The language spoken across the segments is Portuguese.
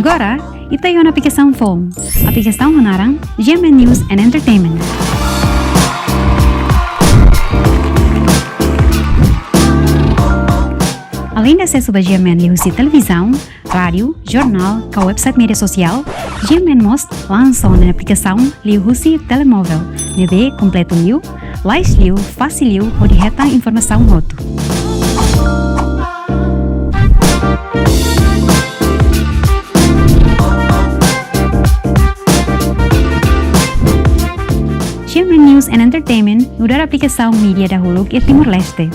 Agora, ita yon aplikasaun phone. Aplikasaun menarang GMN News and Entertainment. Além de acesso a GMN lihusi televisão, rádio, jornal, com website mídia social, GMN Most lançou uma aplicação lihusi telemóvel, nebe completo liu, lais liu, fácil liu, onde reta informação roto. GMN News and Entertainment mudar a aplicação mídia dahulu ke Timor-Leste.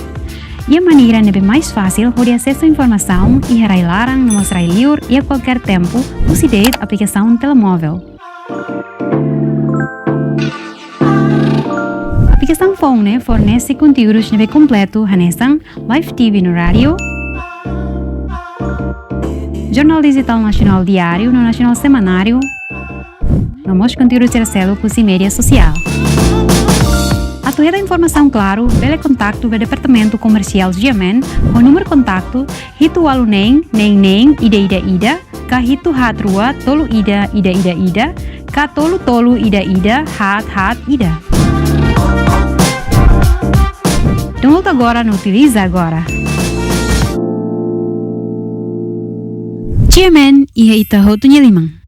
Ia maneira nebe mais fácil de acesso à informação e harai larang mostrar liur e a qualquer tempo usidei aplicação telemóvel. A aplicação phone fornece conteúdos nebe completo hanesang live TV no rádio, jornal digital nacional diário no nacional semanário, no most conteúdos terceiro com mídia social. A toda informação claro, bele contacto do departamento comercial GMN, o número contacto hitu walu neng ida ka hitu hatrua tolu ida ka tolu ida hat ida. Download agora, não utiliza agora. GMN iha ita hotunya limang.